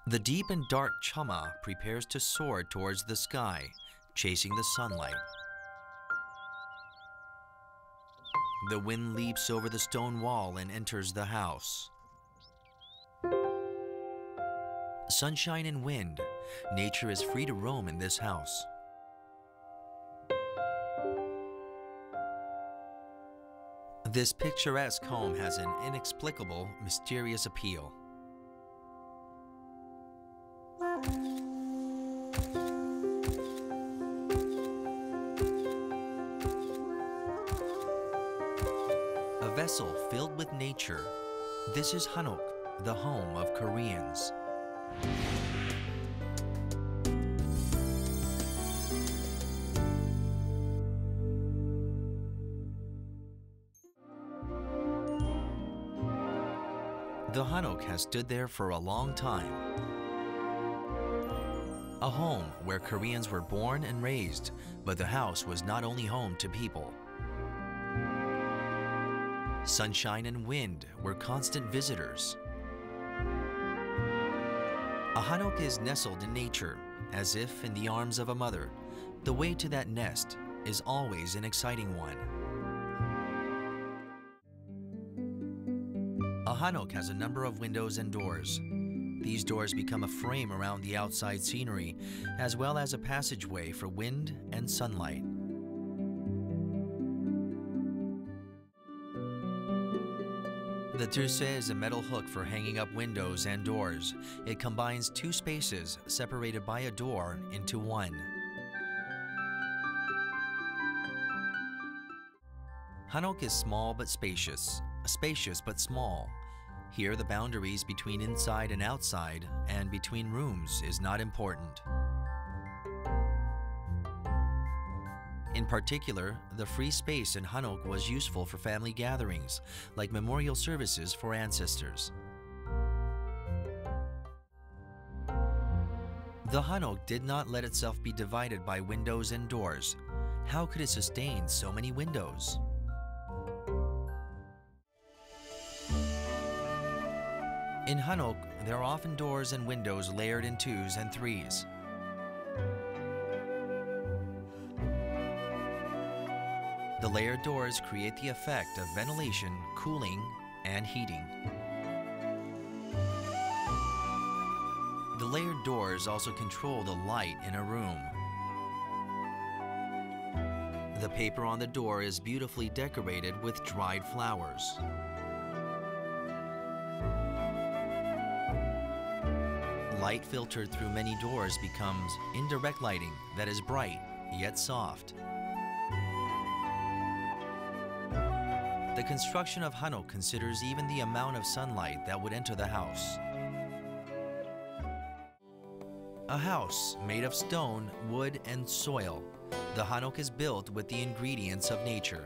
The deep and dark Chama prepares to soar towards the sky, chasing the sunlight. The wind leaps over the stone wall and enters the house. Sunshine and wind, nature is free to roam in this house. This picturesque home has an inexplicable, mysterious appeal. A vessel filled with nature. This is Hanok, the home of Koreans. The Hanok has stood there for a long time. A home where Koreans were born and raised, but the house was not only home to people. Sunshine and wind were constant visitors. A Hanok is nestled in nature, as if in the arms of a mother. The way to that nest is always an exciting one. A Hanok has a number of windows and doors. These doors become a frame around the outside scenery, as well as a passageway for wind and sunlight. The tuse is a metal hook for hanging up windows and doors. It combines two spaces separated by a door into one. Hanok is small but spacious but small. Here the boundaries between inside and outside and between rooms is not important. In particular, the free space in Hanok was useful for family gatherings, like memorial services for ancestors. The Hanok did not let itself be divided by windows and doors. How could it sustain so many windows? In Hanok, there are often doors and windows layered in twos and threes. The layered doors create the effect of ventilation, cooling, and heating. The layered doors also control the light in a room. The paper on the door is beautifully decorated with dried flowers. Light filtered through many doors becomes indirect lighting that is bright yet soft. The construction of Hanok considers even the amount of sunlight that would enter the house. A house made of stone, wood, and soil. The Hanok is built with the ingredients of nature.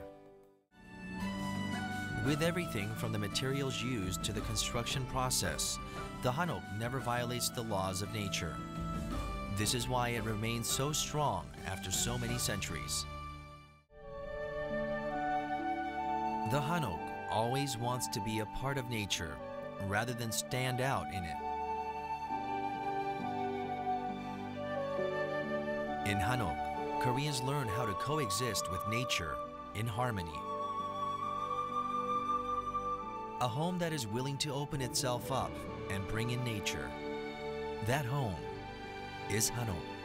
With everything from the materials used to the construction process, the Hanok never violates the laws of nature. This is why it remains so strong after so many centuries. The Hanok always wants to be a part of nature rather than stand out in it. In Hanok, Koreans learn how to coexist with nature in harmony. A home that is willing to open itself up and bring in nature. That home is Hanok.